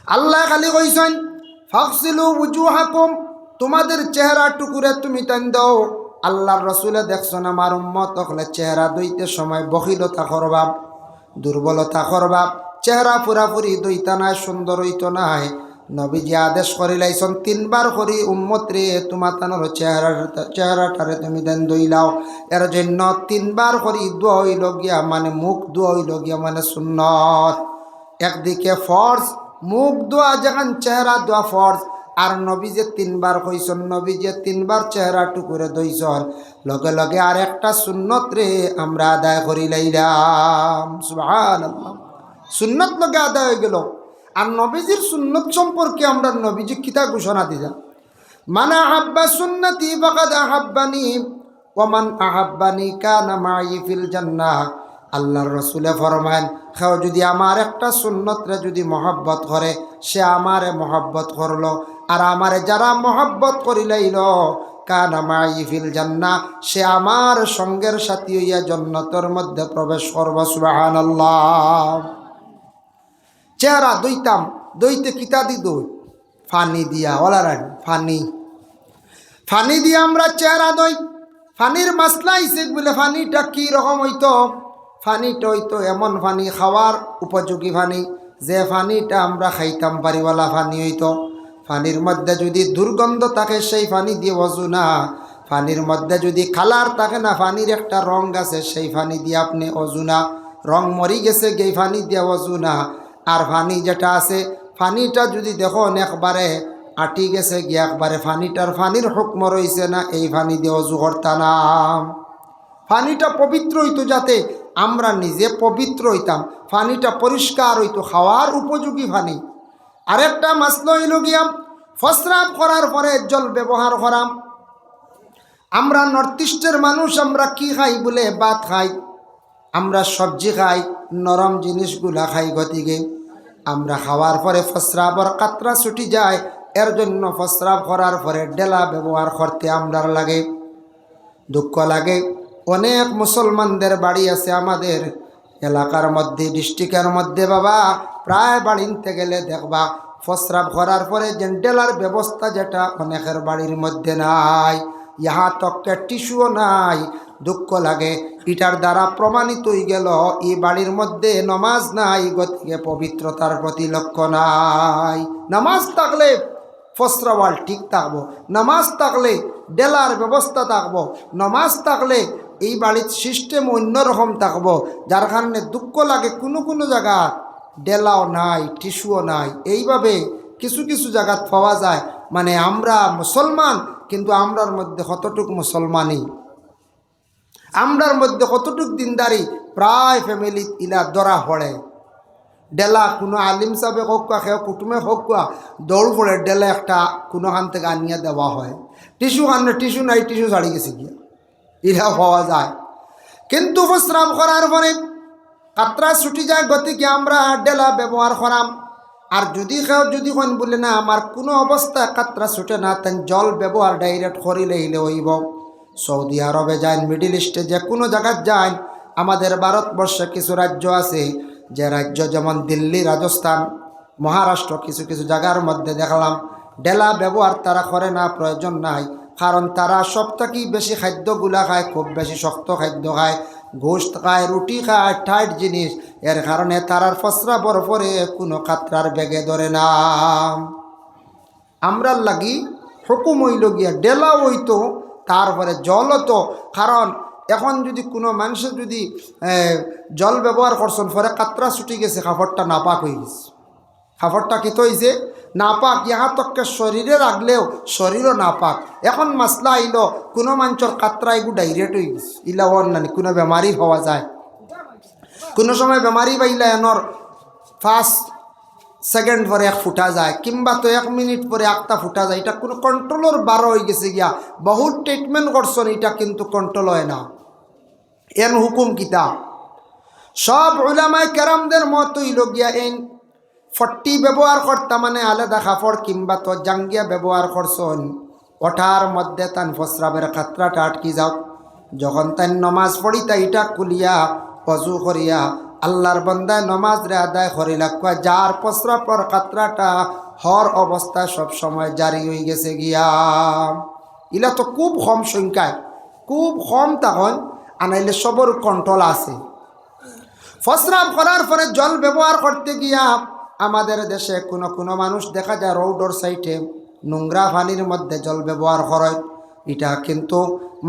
আল্লাহ খালি কইছেন ফাগসিলু উজুহাকুম, তোমাদের চেহারা টুকুরে তুমি টান দাও। আল্লাহর রাসূলে দেখছেন আমার উম্মত হলে চেহারা দইতে সময় বখিলতা করবা, দুর্বলতা করবা, চেহারা পুরাপুরি দইতা নাই, সুন্দর হইতো নাই। নবীজি আদেশ করিলাইছেন তিনবার করি উম্মত রে তোমার তানোর চেহারাটারে তুমি দেন দইলাও। এর জন্য তিনবার করি দোয়া হইল গিয়া মানে মুখ দোয়া হইল গিয়া মানে সুন্নত। একদিকে ফরজ মুখ দোয়া, যেখান চেহারা দোয়া ফরজ। আর নবী যে তিনবার কইছেন, নবী যে তিনবার চেহারা টুকুরে দইছেন, লগে লগে আর একটা সুন্নত রে আমরা আদায় করি লাইলাম। সুবহানাল্লাহ, সুন্নত লগে আদায় হয়ে গেল। আর নবীজির সুন্নত সম্পর্কে আমরা নবীজি কিতা ঘোষণা দিলা, মান আহাব্বা সুন্নতি ফাকাদ আহাব্বানি ওয়া মান আহাব্বানি কানা মাই ফিল জান্নাহ। আল্লাহর রাসূলে ফরমায়েন, কেউ যদি আমার একটা সুন্নতরে যদি মহব্বত করে সে আমারে মহব্বত করলো, আর আমারে যারা মহব্বত করিলাইল কানা মাই ফিল জান্নাহ, সে আমার সঙ্গের সাথী হইয়া জান্নাতের মধ্যে প্রবেশ করবে। সুবহানাল্লাহ। চেহারা দইতাম, দইতে কিতা দি দই, ফানি দিয়া ওলারানি ফানি, ফানি দিয়া আমরা চেহারা দই। ফানির মাসলা আইছে বলে ফানিটা কি রকম হইতো, ফানিটা হইতো এমন ফানি খাওয়ার উপযোগী ফানি, যে ফানিটা আমরা খাইতাম পারিওয়ালা ফানি হইতো। ফানির মধ্যে যদি দুর্গন্ধ থাকে সেই ফানি দিয়ে অজু না, ফানির মধ্যে যদি কালার থাকে না, ফানির একটা রং আছে সেই ফানি দিয়ে আপনি অজু না, রং মরি গেছে গেই ফানি দিয়ে অজু না। আর ফানি যেটা আছে, ফানিটা যদি দেখো একবারে আটি গেছে গিয়ে একবারে ফানির হুকম রইছে না, এই ফানি দিয়ে অজু করতা না। ফানিটা পবিত্র হইতো যাতে আমরা নিজে পবিত্র হইতাম, ফানিটা পরিষ্কার হইতো, খাওয়ার উপযোগী ফানি। আরেকটা মাসলা হইল গিয়া প্রস্রাব করার পরে জল ব্যবহার করাম। আমরা নর্থ ইস্টের মানুষ, আমরা কি খাই বলে ভাত খাই, আমরা সবজি খাই, নরম জিনিসগুলা খাই, গতিকে আমরা খাওয়ার পরে প্রস্রাবর কাতরা ছুটি যায়, এর জন্য প্রস্রাব করার পরে ডেলা ব্যবহার করতে আমরার লাগে, দুঃখ লাগে। অনেক মুসলমানদের বাড়ি আছে আমাদের এলাকার মধ্যে, ডিস্ট্রিক্টের মধ্যে, বাবা প্রায় বাড়িতে গেলে দেখবা প্রস্রাব করার পরে যে ডেলার ব্যবস্থা, যেটা অনেকের বাড়ির মধ্যে নাই, ইহা তককে টিস্যুও নাই। দুঃখ লাগে, এটার দ্বারা প্রমাণিত হয়ে গেল এই বাড়ির মধ্যে নমাজ নাই, গতিকে পবিত্রতার প্রতি লক্ষ্য নাই। নামাজ থাকলে প্রস্রাবাল ঠিক থাকবো, নামাজ থাকলে ডেলার ব্যবস্থা থাকবো, নামাজ থাকলে এই বাড়ির সিস্টেম অন্যরকম থাকবো। যার কারণে দুঃখ লাগে কোনো কোনো জায়গা ডেলাও নাই, টিস্যুও নাই। এইভাবে কিছু কিছু জায়গা পাওয়া যায়, মানে আমরা মুসলমান কিন্তু আমরার মধ্যে কতটুক মুসলমানই, আমরার মধ্যে কতটুক দিনদারি, প্রায় ফ্যামিলি ইলা ধরা পড়ে। ডেলা কোনো আলিম সাহেব হোক কেউ কুটুমে হোক দৌড় পড়ে ডেলা একটা কোনোখান থেকে আনিয়ে দেওয়া হয়। টিস্যু আনলে টিস্যু নাই, টিস্যু ছাড়ি গেছে গিয়া, ইরা পাওয়া যায়। কিন্তু প্রস্রাব করার পরে কাতরা ছুটি যায়, গতিকে আমরা ডেলা ব্যবহার করাম। আর যদি কেউ যদি কোন বলে না আমার কোনো অবস্থা কাতরা ছুটে না, তেন জল ব্যবহার ডাইরেক্ট করিলে হইলে হইব। সৌদি আরবে যান, মিডিল ইস্টে যে কোনো জায়গায় যান, আমাদের ভারতবর্ষে কিছু রাজ্য আছে, যে রাজ্য যেমন দিল্লি, রাজস্থান, মহারাষ্ট্র, কিছু কিছু জায়গার মধ্যে দেখলাম ডেলা ব্যবহার তারা করে না, প্রয়োজন নাই। কারণ তারা সবথেকে বেশি খাদ্যগুলা খায়, খুব বেশি শক্ত খাদ্য খায়, গোশত খায়, রুটি খায়, টাইট জিনিস। এর কারণে তারার প্রস্রাবর পরে কোনো কাতরার বেগে ধরে না। আমরার লাগি হুকুম হইল গিয়া ডেলা হইতো, তারপরে জল হতো। কারণ এখন যদি কোনো মানুষের যদি জল ব্যবহার করছেন, পরে কাতরা ছুটি গেছে, কাপড়টা নাপাক হয়ে গেছে, কাপড়টা কী হয়েছে নাপাক, ইহা তককে শরীরে রাখলেও শরীরও নাপাক। এখন মাসলা আইল কোনো মানুষের কাতরা এগুলো ডাইরেক্ট হয়ে গেছে, ইলা নানি কোনো বেমারি হওয়া যায়, কোনো সময় বেমারি পাইলে এনর 5 সেকেন্ড পরে এক ফুটা যায়, কিংবা তো 1 মিনিট পরে একটা ফুটা যায়। এটা কোনো কন্ট্রোলের বারো হয়ে গেছে গিয়া, বহুত ট্রিটমেন্ট করছেন, এটা কিন্তু কন্ট্রোল হয় না। এন হুকুম কিতা সব উলামায়ে কেরামদের মত হইল গিয়া এই 40 ব্যবহার করতা, মানে আলাদা কাপড় কিংবা তো জাঙ্গিয়া ব্যবহার করছেন, ওঠার মধ্যে তান প্রস্রাবের খাতরাটা আটকি যাও। যখন তাই নমাজ পড়ি তাই এটা কুলিয়া অজু করিয়া আল্লাহর বান্দায় নমাজ রে আদায় করিলা কয় যার প্রস্রাবর কাতরাটা হর অবস্থায় সব সময় জারি হয়ে গেছে গিয়া। ইলা তো খুব কম সংখ্যায়, খুব কম তখন আনাইলে সবর কন্ট্রোল আছে। প্রস্রাব করার পরে জল ব্যবহার করতে গিয়া আমাদের দেশে কোনো কোনো মানুষ দেখা যায় রোডর সাইডে নোংরা পানির মধ্যে জল ব্যবহার করে। এটা কিন্তু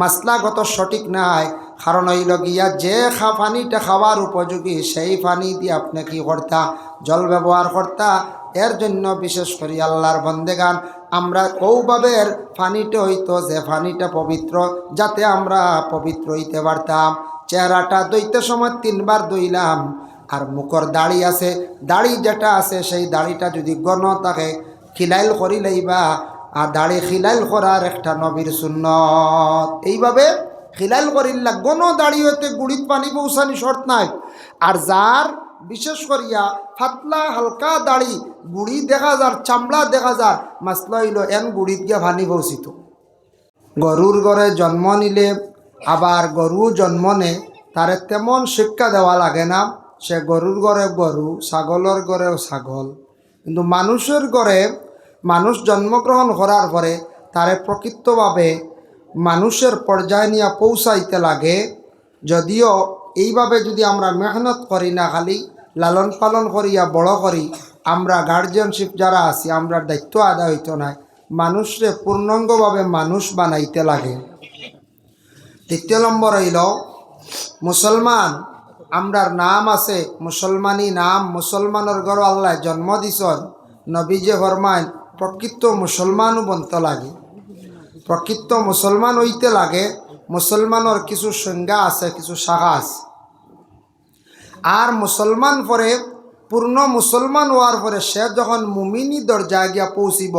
মাসলাগত সঠিক নাই। কারণ হইল গিয়া যে পানিটা খাওয়ার উপযোগী সেই পানি দিয়ে আপনি কি করতা, জল ব্যবহার করতা। এর জন্য বিশেষ করে আল্লাহর বন্দেগান আমরা ওভাবের পানিটা হইতো যে পানিটা পবিত্র, যাতে আমরা পবিত্র হইতে পারতাম। চেহারাটা ধুইতে সময় 3 বার ধুইলাম। আর মুখর দাড়ি আছে, দাড়ি যেটা আছে সেই দাড়িটা যদি গণ থাকে খিলাইল করি লইবা। আর দাড়ি খিলাইল করার একটা নবীর সুন্নত। এইভাবে খিলাইল করিল্লা গণ দাড়ি হইতে গুড়িত পানি পৌঁছানি শর্ত নাই। আর যার বিশেষ করিয়া ফাতলা হালকা দাড়ি, গুড়ি দেখা যার, চামড়া দেখা যার, মাসলা হইল এন গুড়িত গিয়া পানি পৌঁছিত। গরুর ঘরে জন্ম নিলে আবার গরু জন্ম নে তারে তেমন শিক্ষা দেওয়া লাগে না। সে গরুর ঘরে গরু, ছাগলের ঘরেও ছাগল। কিন্তু মানুষের ঘরে মানুষ জন্মগ্রহণ করার পরে তারে প্রকৃতভাবে মানুষের পর্যায়ে নিয়ে পৌঁছাইতে লাগে। যদিও এইভাবে যদি আমরা মেহনত করি না, খালি লালন পালন করিয়া বড় করি, আমরা গার্জিয়ানশিপ যারা আছি আমরা দায়িত্ব আদায় হইতো না। মানুষরে পূর্ণাঙ্গভাবে মানুষ বানাইতে লাগে। 3 নম্বর হইল মুসলমান। আমরার নাম আছে মুসলমানি নাম, মুসলমানের ঘর আল্লাহ জন্ম দিছন। নবীজে ফরমায় প্রকৃত মুসলমানও বনতে লাগে, প্রকৃত মুসলমান হইতে লাগে। মুসলমানের কিছু সংজ্ঞা আছে, কিছু শাখা আছে। আর মুসলমান পরে পূর্ণ মুসলমান হওয়ার পরে সে যখন মুমিনি দরজায় গিয়া পৌঁছিব,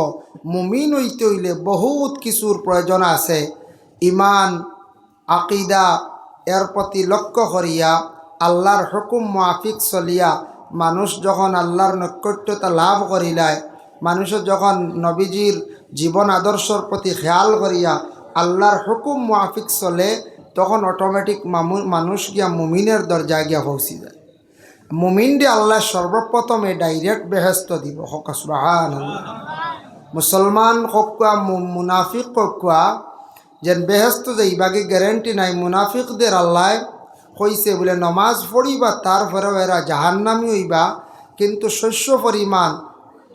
মুমিন হইতে হইলে বহুত কিছুর প্রয়োজন আছে। ইমান, আকিদা, এর প্রতি লক্ষ্য করিয়া আল্লাহর হুকুম মুআফিক চলিয়া মানুষ যখন আল্লাহর নৈকট্যতা লাভ করিলায়, মানুষের যখন নবীজির জীবন আদর্শর প্রতি খেয়াল করিয়া আল্লাহর হুকুম মুআফিক চলে, তখন অটোমেটিক মানুষ গিয়া মুমিনের দরজায় গিয়া পৌঁছি যায়। মুমিন দিয়ে আল্লাহ সর্বপ্রথমে ডাইরেক্ট বেহেস্ত দিব। হক সুবহানাল্লাহ। মুসলমান ককুয়া মুনাফিক ককুয়া যেন বেহেস্ত যাইবাগে গ্যারেন্টি নাই। মুনাফিকদের আল্লাহ কইছে বলে নমাজ পড়িবা তারপরেও এরা জাহান্নামী হইবা, কিন্তু শস্য পরিমাণ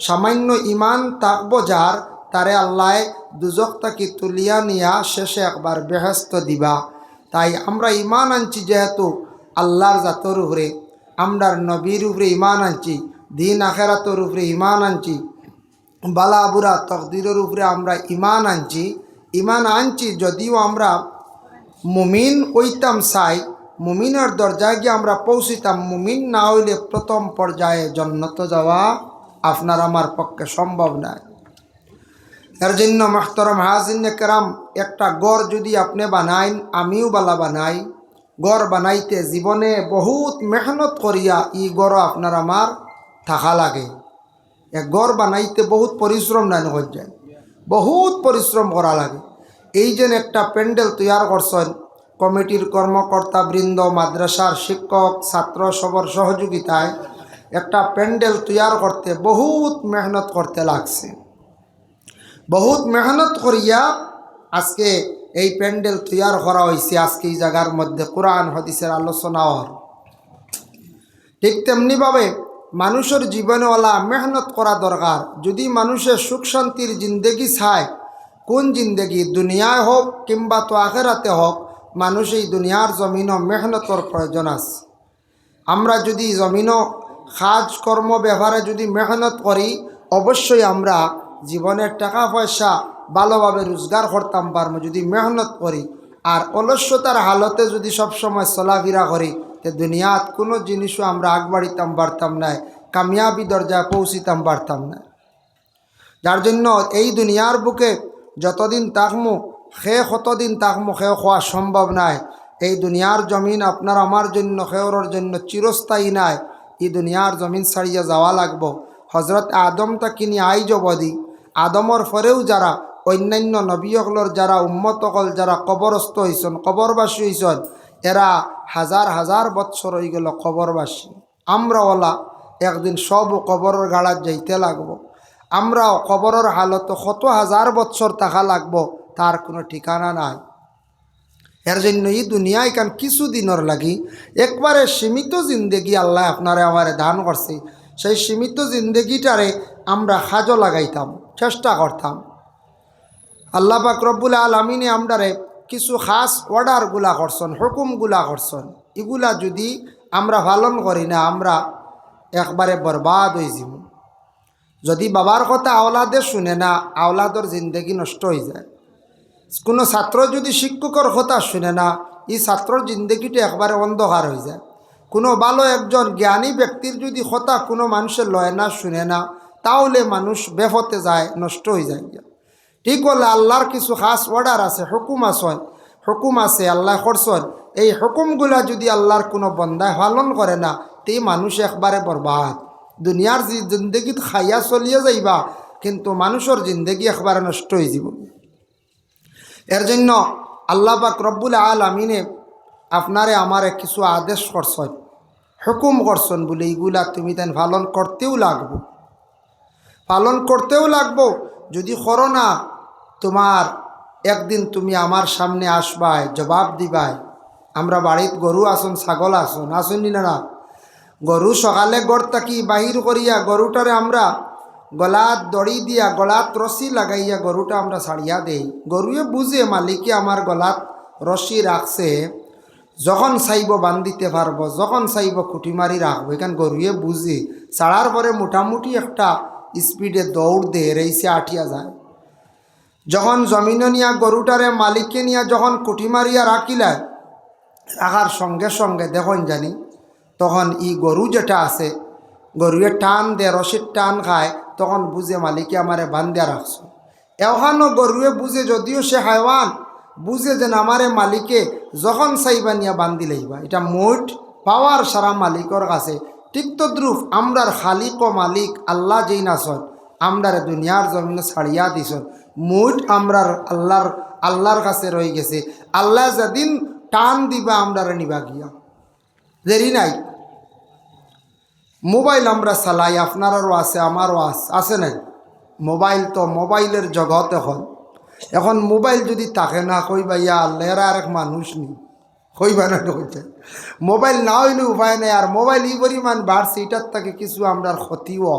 সামান্য ইমান থাকবো যার, তারে আল্লাহ দুজক তাকি তুলিয়া নিয়া শেষে একবার বেহেস্ত দিবা। তাই আমরা ইমান আনছি যেহেতু আল্লাহর জাতর উপরে, আমরার নবীর উপরে ইমান আনছি, দিন আখেরাতর উপরে ইমান আনছি, বালা বুড়া তকদিরের উপরে আমরা ইমান আনছি। যদিও আমরা মুমিন হইতাম চাই, মুমিনের দরজায় গিয়ে আমরা পৌঁছিতাম, মুমিন না হইলে প্রথম পর্যায়ে জান্নাত যাওয়া আপনার আমার পক্ষে সম্ভব নয়। এর জন্য মুহতারাম হাজিরিন কেরাম, একটা গড় যদি আপনি বানাইন, আমিও বালা বানাই, গড় বানাইতে জীবনে বহুত মেহনত করিয়া ই গড় আপনার আমার থাকা লাগে। এক গড় বানাইতে বহুত পরিশ্রম নাই যায়, বহুত পরিশ্রম করা লাগে। এই যে একটা প্যান্ডেল তৈয়ার করছেন, কমিটির কর্মকর্তা বৃন্দ, মাদ্রাসার শিক্ষক, ছাত্র সবর সহযোগিতায় একটা প্যান্ডেল তৈয়ার করতে বহুত মেহনত করতে লাগছে। বহুত মেহনত করিয়া আজকে এই প্যান্ডেল তৈয়ার করা হয়েছে। আজকে এই জায়গার মধ্যে কোরআন হাদিসের আলোচনা হওয়ার ঠিক তেমনিভাবে মানুষের জীবনেওয়ালা মেহনত করা দরকার। যদি মানুষের সুখ শান্তির জিন্দেগি চায়, কোন জিন্দেগি, দুনিয়ায় হোক কিংবা তো আখেরাতে হোক, মানুষ এই দুনিয়ার জমিনও মেহনতর প্রয়োজন আছে। আমরা যদি জমিনও কাজ কর্ম ব্যবহারে যদি মেহনত করি, অবশ্যই আমরা জীবনের টাকা পয়সা ভালোভাবে রোজগার করতাম পারবো যদি মেহনত করি। আর অলস্যতার হালতে যদি সবসময় চলাফেরা করি, তো দুনিয়াত কোনো জিনিসও আমরা আগবাড়িতাম পারতাম না, কামিয়াবি দরজায় পৌঁছিতাম পারতাম না। যার জন্য এই দুনিয়ার বুকে যতদিন থাকমু, কতদিন থাকমু খাওয়া সম্ভব নয়। এই দুনিয়ার জমিন আপনার আমার জন্য, খেওয়ার জন্য চিরস্থায়ী নাই। এই দুনিয়ার জমিন ছাড়িয়ে যাওয়া লাগবো। হজরত আদম তাকে নিয়ে আইজ বদি, আদমর পরেও যারা অন্যান্য নবীসকলের যারা উম্মত হল, যারা কবরস্থ হয়েছেন, কবরবাসী হয়েছেন, এরা হাজার হাজার বৎসর হয়ে গেল কবরবাসী। আমরাওয়ালা একদিন সব কবরের গাড়াত যাইতে লাগবো। আমরাও কবরের হালত কত হাজার বৎসর থাকা লাগবো তার কোনো ঠিকানা নাই। এর জন্য এই দুনিয়া এখান কিছু দিনের লাগি একবারে সীমিত জিন্দেগি আল্লাহ আপনারে আমারে দান করছে। সেই সীমিত জিন্দেগিটারে আমরা কাজও লাগাইতাম, চেষ্টা করতাম। আল্লাহ পাক রব্বুল আলামিনে আমরারে কিছু খাস অর্ডারগুলা করছেন, হুকুমগুলা করছেন। এগুলা যদি আমরা পালন করি না আমরা একবারে বরবাদ হয়ে যাব। যদি বাবার কথা আওলাদে শুনে না, আওলাদর জিন্দেগি নষ্ট হয়ে যায়। কোনো ছাত্র যদি শিক্ষকের কথা শুনে না, এই ছাত্রর জিন্দগিটা একবারে অন্ধকার হয়ে যায়। কোনো ভালো একজন জ্ঞানী ব্যক্তির যদি কথা কোনো মানুষের লয় না, শুনে না, তাহলে মানুষ বেফতে যায়, নষ্ট হয়ে যায়। ঠিক হলে আল্লাহর কিছু খাস অর্ডার আছে, হুকুম আছে আল্লাহ করছেন। এই হুকুমগুলা যদি আল্লাহর কোনো বন্দায় পালন করে না, তে মানুষ একবারে বরবাদ। দুনিয়ার জিন্দগিত খাইয়া চলিয়ে যাইবা, কিন্তু মানুষের জিন্দগি একবারে নষ্ট হয়ে যাব। এর জন্য আল্লাহ পাক রব্বুল আলামিনে আপনারে আমারে কিছু আদেশ করছেন, হুকুম করছেন বলে এইগুলা তুমি তেন পালন করতেও লাগবো। যদি করো না, তোমার একদিন তুমি আমার সামনে আসবাই, জবাব দিবাই। আমরা বাড়িত গরু আসন, ছাগল আসনি না? গরু সকালে গড় থাকি বাহির করিয়া গরুটারে আমরা গলাত দড়ি দিয়া, গলাত রশি লাগাইয়া গরুটা আমরা ছাড়িয়া দেই। গরুয়ে বুঝে মালিকে আমার গলাত রশি রাখছে, যখন চাইব বান্ধিতে পারবো, যখন চাইব খুঁটি মারি রাখবো। এখান গরুয়ে বুঝে ছাড়ার পরে মোটামুটি একটা স্পিডে দৌড় দিয়ে রেইসে আঠিয়া যায়। যখন জমিনে নিয়া গরুটারে মালিককে নিয়া যখন খুঁটি মারিয়া রাখিলায়, রাখার সঙ্গে সঙ্গে দেখুন জানি তখন ই গরু যেটা আছে, গরুয়ে টান দে, রশির টান খায়, তখন বুঝে মালিকে আমারে বান্ধিয়া রাখছো। এখানো গরুয়ে বুঝে, যদিও সে হাইওয়ান, বুঝে যেন আমারে মালিকে যখন চাইবা নিয়া বান্ধি লইবা। এটা মোট পাওয়ার সারা মালিকর কাছে। ঠিক তদ্রুপ আমরার খালিক ও মালিক আল্লাহ যেই নাচন, আমরারে দুনিয়ার জমিনে ছাড়িয়া দিছন, মোট আমরার আল্লাহর কাছে রয়ে গেছে। আল্লাহ যেদিন টান দিবা আমরারে নিবা গিয়া, দেরি নাই। মোবাইল আমরা চালাই, আপনারও আছে, আমারও আছে না? মোবাইল তো মোবাইলের জগৎ। এখন মোবাইল যদি থাকে না, কইবা ইয়া আল্লাহ এরা আর এক মানুষ নেই, কইবা না? হইতে মোবাইল না হইলে উপায় নেই। আর মোবাইল এই পরিমাণ বাড়ছে, এটার থেকে কিছু আমরার ক্ষতিও,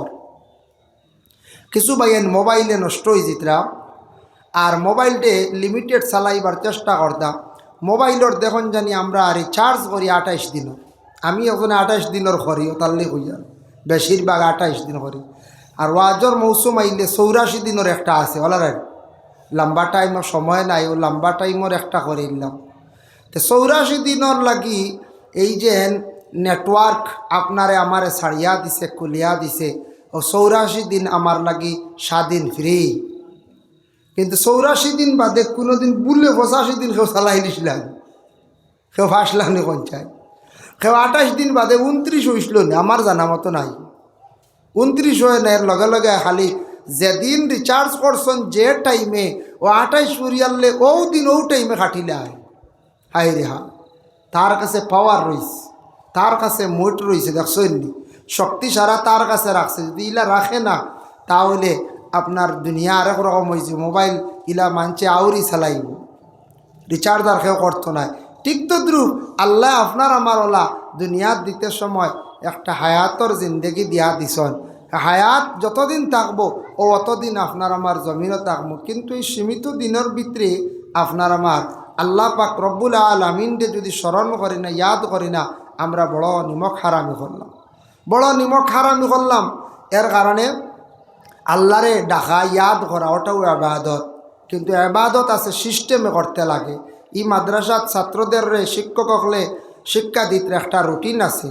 কিছু বাইন মোবাইলে নষ্ট হয়ে যেতরা। আর মোবাইলটে লিমিটেড চালাইবার চেষ্টা করতাম। মোবাইলের দেখুন জানি আমরা রিচার্জ করি 28 দিনের। আমি ওখানে 28 দিনের করি, তাহলে হইয়া বেশিরভাগ 28 দিন করি। আর ওয়াজর মৌসুম আইলে 84 দিনের একটা আছে, ওলার লম্বা টাইমের সময় নাই, ও লম্বা টাইমের একটা করে নিলাম। তো 84 দিনের লাগি এই যে নেটওয়ার্ক আপনারে আমারে ছাড়িয়া দিছে, কুলিয়া দিছে, ও 84 দিন আমার লাগি স্বাধীন ফ্রি। কিন্তু 84 দিন বাদে কোনো দিন বুললে 85 দিন কেউ চালাই দিছিলাম, কেউ ফাঁসলাম নি পঞ্চায়েত, কেউ 28 দিন বাদে 29 হয়েছিল না, আমার জানা মতো নাই। 29 হয়ে না, এর লগে লগে খালি যেদিন রিচার্জ করছেন যে টাইমে, ও 28 ফুরিয়ালে ও দিন ও টাইমে কাটিলে হাই রে হা। তার কাছে পাওয়ার রয়েছে, তার কাছে মোট রয়েছে, দেখছেন শক্তি সারা তার কাছে রাখছে। যদি ইলা রাখে না, তাহলে আপনার দুনিয়া আরেক রকম হয়েছে। মোবাইল ইলা মানছে আউরি চালাইব, রিচার্জ আর কেউ করতো না। ঠিক তদ্রুপ আল্লাহ আপনার আমার ওলা দুনিয়ার দিতে সময় একটা হায়াতর জিন্দেগি দিয়া দিছন। হায়াত যতদিন থাকবো ও অতদিন আপনার আমার জমিনও থাকবো। কিন্তু এই সীমিত দিনের ভিতরে আপনার আমার আল্লাহ পাক রব্বুল আলামিনকে যদি স্মরণ করি না, ইয়াদ করি না, আমরা বড় নিমক হারামি করলাম। এর কারণে আল্লাহরে ডাকা, ইয়াদ করা, ওটাও ইবাদত। কিন্তু ইবাদত আছে, সিস্টেমে করতে লাগে। এই মাদ্রাসাত ছাত্রদের শিক্ষক হলে শিক্ষা দিতে একটা রুটিন আছে।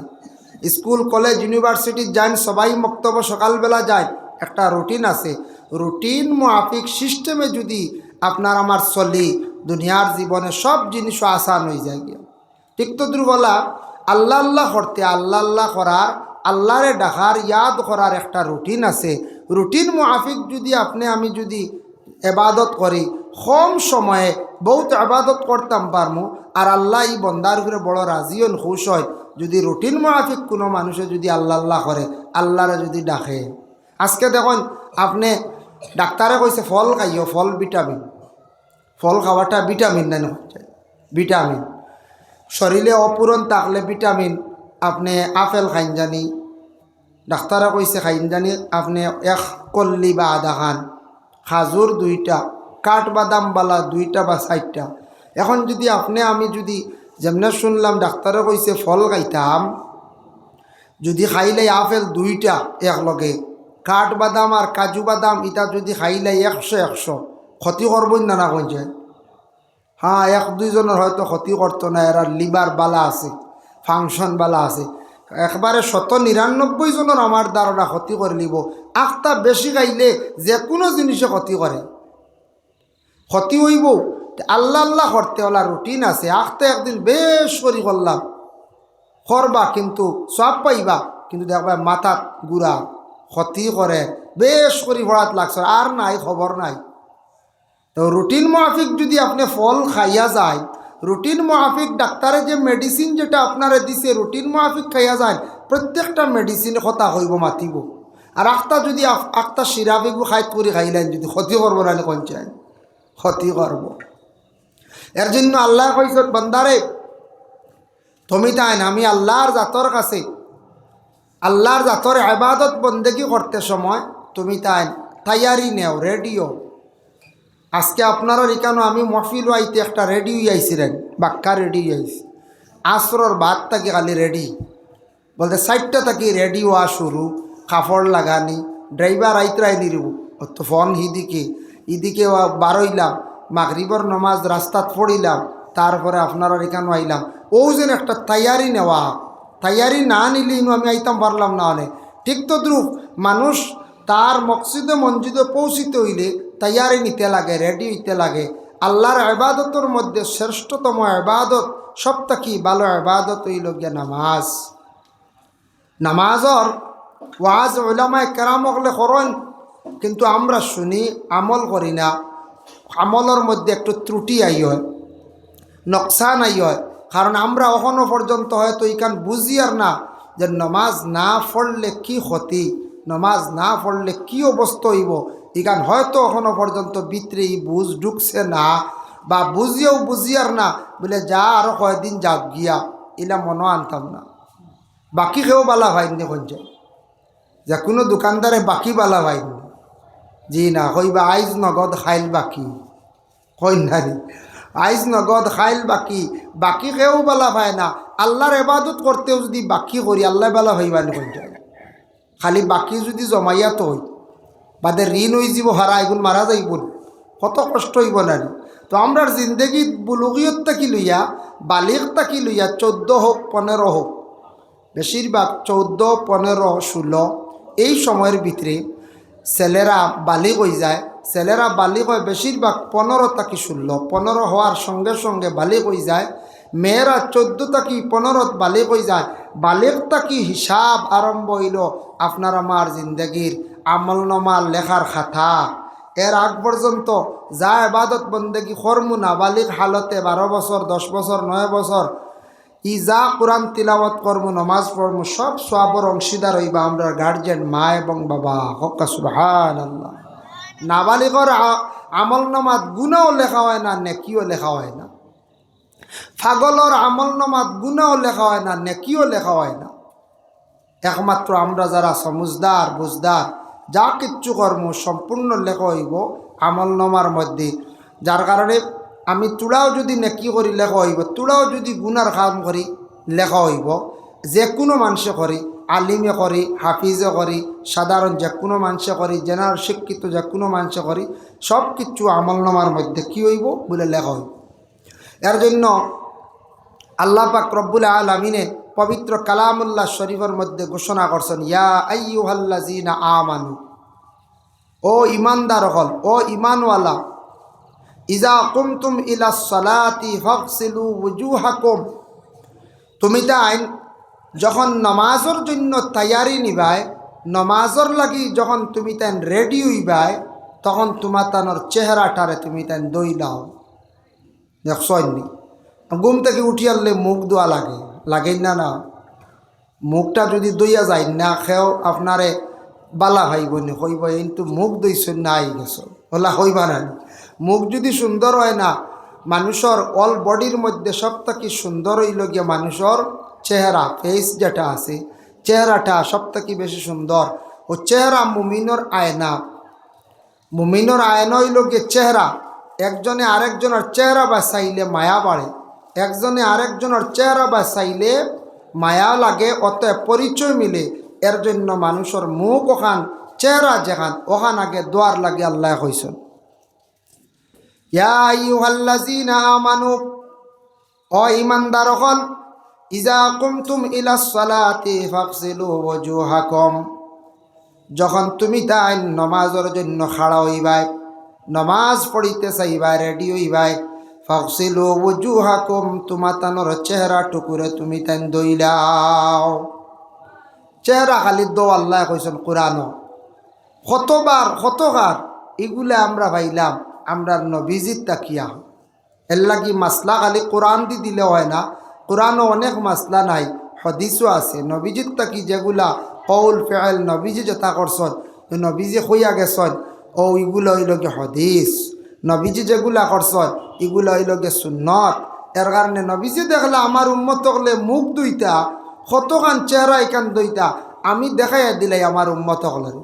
স্কুল কলেজ ইউনিভার্সিটি যান, সবাই মক্তব্য সকালবেলা যায়, একটা রুটিন আছে। রুটিন মাফিক সিস্টেমে যদি আপনার আমার চলি, দুনিয়ার জীবনে সব জিনিসও আসান হয়ে যায় গিয়া। ঠিক তো দুর্বলা আল্লাহ আল্লাহ করতে, আল্লাহ করার, আল্লাহরে ডাকার, ইয়াদ করার একটা রুটিন আছে। রুটিন মাফিক যদি আমি যদি ইবাদত করি, কম সময়ে বহুত আবাদত করতাম পারমু, আর আল্লাহ এই বন্দার উপরে বড় রাজি হন, খুশ হয় যদি রুটিন মাফিক কোনো মানুষে যদি আল্লাহ আল্লাহ করে, আল্লাহরে যদি ডাকে। আজকে দেখুন আপনি ডাক্তারে কইছে ফল খাইও, ফল ভিটামিন, ফল খাওয়াটা ভিটামিন না, ভিটামিন শরীরে অপূরণ থাকলে ভিটামিন আপনি আপেল খাইন জানি, ডাক্তারে কইছে খাইন জানি আপনি এক কল্লি বা আধা খান, খাজুর 2টা, কাঠবাদাম বালা 2টা বা 4টা। এখন যদি আপনি আমি যদি যেমনে শুনলাম ডাক্তারে কইছে ফল খাইতাম, যদি খাইলে আপেল 2টা একলগে, কাঠবাদাম আর কাজু বাদাম ইটা যদি খাইলে 100 ক্ষতি করবই না, না কইছে? হ্যাঁ, 1-2 জনের হয়তো ক্ষতি করতো না, এরা লিভার বালা আছে, ফাংশন বালা আছে। একবারে 99 জনের আমার ধারণা ক্ষতি করে নিব। আখটা বেশি খাইলে যে কোনো জিনিসে ক্ষতি করে, ক্ষতি হইব। আল্লাহ আল্লাহ করতে ওলা রুটিন আছে। আখতে একদিন বেশ করি করলাম, করবা কিন্তু সব পাইবা, কিন্তু দেখবা মাথাত গুড়া ক্ষতি করে, বেশ করি পড়াত লাগছে, আর নাই খবর নাই। তো রুটিন মাফিক যদি আপনি ফল খাইয়া যায়, রুটিন মাফিক ডাক্তারে যে মেডিসিন যেটা আপনারে দিছে রুটিন মাফিক খাইয়া যায়, প্রত্যেকটা মেডিসিন কথা হইব মাতিব। আর আখটা যদি আখটা সিরাপিগু খাইত করে খাইলেন, যদি ক্ষতি করবো না, কোন চাই ক্ষতি করব। এর জন্য আল্লাহ কইছেন বান্দারে তুমি তাই না, আমি আল্লাহর জাতর কাছে, আল্লাহর জাতর ইবাদত বন্দেগি করতে সময় তুমি তাই তৈয়ারি নেও, রেডিও। আজকে আপনারা এখানে আমি মফিল আইতে একটা রেডি আইছিলেন, বাক্কা রেডি আইছি, আসরর বাদ থাকি খালি রেডি, বলতে 4টা থাকি রেডি হওয়া শুরু, কাপড় লাগানি, ড্রাইভার আইতরাই নিরব তো ফোন হিদিকে ইদিকে বারইলাম, মাগরিবর নমাজ রাস্তাত পড়িলাম, তারপরে আপনারা এখানে আইলাম। ও যেন একটা তৈয়ারি নেওয়া, তৈয়ারি না নিলে আমি আইতাম পারলাম না। হলে ঠিক তো দ্রুপ মানুষ তার মকসিদে মসজিদে পৌঁছিতে হইলে তৈয়ারি নিতে লাগে, রেডি হইতে লাগে। আল্লাহর ইবাদতের মধ্যে শ্রেষ্ঠতম ইবাদত, সবথেকে ভালো ইবাদত হইল গিয়া নামাজ। নামাজর ওয়াজ উলামায়ে কেরাম হলে করেন, কিন্তু আমরা শুনি আমল করি না। আমলের মধ্যে একটু ত্রুটি আই হয়, নকশান আই হয়, কারণ আমরা এখনও পর্যন্ত হয়তো এইখান বুঝি আর না যে নমাজ না পড়লে কি ক্ষতি, নমাজ না পড়লে কি অবস্থা হইব। এখান হয়তো এখনও পর্যন্ত ভিতরে বুঝ ঢুকছে না, বা বুঝিয়েও বুঝিয়ার না, বলে যা আরও কয়েকদিন যাক গিয়া, এলা মনে আনতাম না। বাকি কেউ বালা ভাইনি কইছে, যে কোনো দোকানদারে বাকি বালা ভাইনি, জি না কইবা আইজ নগদ খাইল বাকি, কই নারী আইজ নগদ খাইল বাকি, বাকি কেউ বালা ভাই না। আল্লাহর ইবাদত করতেও যদি বাকি করি আল্লাহ বালা ভাইবানি কইছে, খালি বাকি যদি জমাইয়া তো হই বাদে ঋণ হয়ে যাব, হারা এগুলো মারা যাইব, কত কষ্ট হইব নারী। তো আমরার জিন্দগি বুলুগিয়ত তাকি লইয়া, বালিগ তাকি লইয়া 14 হোক 15 হোক, বেশিরভাগ 14, 15, 16 এই সময়ের ভিতরে ছেলেরা বালিগ হয়ে যায়। ছেলেরা বালিগ হয় বেশিরভাগ 15 থেকে 16, 15 হওয়ার সঙ্গে সঙ্গে বালিগ হয়ে যায়। মেয়েরা 14 থেকে 15 বালিগ হয়ে যায়। বালিগ তাকি হিসাব আরম্ভ হইল আপনার আমার জিন্দগির আমলনামার লেখার খাতা। এর আগ পর্যন্ত যা ইবাদত বন্দেগি কর্মু না বালিগ হালতে 12 বছর, 10 বছর, 9 বছর, ই যা কোরআন তিলাওয়াত করবো, নমাজ পড়বো, সব সওয়াবের অংশীদার হইবা আমরা গার্জিয়ান, মা এবং বাবা। হক্কা সুবহানাল্লাহ। নাবালিগর আমল নামাত গুনাও লেখা হয় না, নেকিও লেখা হয় না। পাগলর আমল নামাত গুনাও লেখা হয় না, নেকিও লেখা হয় না। একমাত্র আমরা যারা সমুজদার বুঝদার, যা কিচ্ছু কর্ম সম্পূর্ণ লেখা হইব আমল নামার মধ্যে। যার কারণে আমি তুলাও যদি নেকি করি লেখা হইব, তুলাও যদি গুনার কাম করি লেখা হইব। যে কোনো মানুষে করি, আলিমে করি, হাফিজে করি, সাধারণ যে কোনো মানুষে করি, জেনারেল শিক্ষিত যে কোনো মানুষে করি, সব কিছু আমলনামার মধ্যে কি হইব বলে লেখা হইব। এর জন্য আল্লাহ পাক রব্বুল আলামিনে পবিত্র কালামুল্লাহ শরীফের মধ্যে ঘোষণা করছেন, ইয়া আইয়ুহাল্লাযীনা আমানু, ও ইমানদার হল, ও ইমানওয়ালা, ইজা কুমতুম ইলাস সালাতি ফাগসিলু ওয়ুজুহাকুম, তুমি তাই যখন নমাজের জন্য তৈয়ারি নিবাই, নমাজের লাগি যখন তুমি তাই রেডি হইবাই, তখন তোমার তানোর চেহারাটারে তুমি তাই দই দাও। দেখছনি ঘুম থেকে উঠি আনলে মুখ ধোয়া লাগে লাগেই না না মুখটা যদি দইয়া যায় না খেও আপনারে বালা ভাইব নি হইব কিন্তু মুখ দইছেন না আই গেছ হলা হইবা না মুখ যদি সুন্দর হয় না মানুষের অল বডির মধ্যে সব থেকে সুন্দর হইল গিয়ে মানুষের চেহারা ফেস যেটা আছে চেহারাটা সব থেকে বেশি সুন্দর ও চেহারা মুমিনর আয়না মুমিনর আয়না হইল গিয়ে চেহারা একজনে আরেকজনের চেহারা বাঁচাইলে মায়া বাড়ে একজনে আরেকজনের চেহারা বাঁচাইলে মায়া লাগে অতএব পরিচয় মিলে এর জন্য মানুষের মুখ ওখান চেহারা যেখান ওখান আগে দোয়ার লাগে আল্লাহ কইছেন ইয়া আইয়ুহাল্লাযীনা আমানু ও ঈমানদার হল ইজা কুমতুম ইলাস সালাতি ফাগসিলু ওয়াজুহাকুম যখন তুমি তাই নমাজের জন্য খাড়া হইবাই নমাজ পড়িতে চাইবাই রেডি হইবাই ফাগসিলু ওয়াজুহাকুম তোমাতানোর চেহারা টুকুরে তুমি তাই দইলাও চেহারা খালি দো আল্লাহ কইছেন কোরআন কতবার এগুলা আমরা ভাইলাম আমরা নবীজির তাকিয়া এর লাগি মাসলা খালি কোরআন দি দিলে হয় না কোরআনও অনেক মাসলা নাই হদিসও আছে নবীজির তাকি যেগুলা কৌল ফেল নবীজি যথা করছন নবীজি হইয়া গেছন ও ইগুলো হইল গে হদিস নবীজি যেগুলা করছন এগুলো হইল গে সুন্নত এর কারণে নবীজি দেখলে আমার উম্মত হলে মুখ দুইটা কতখান চেহারা এখান দুইটা আমি দেখাইয়া দিলাই আমার উম্মত হলেন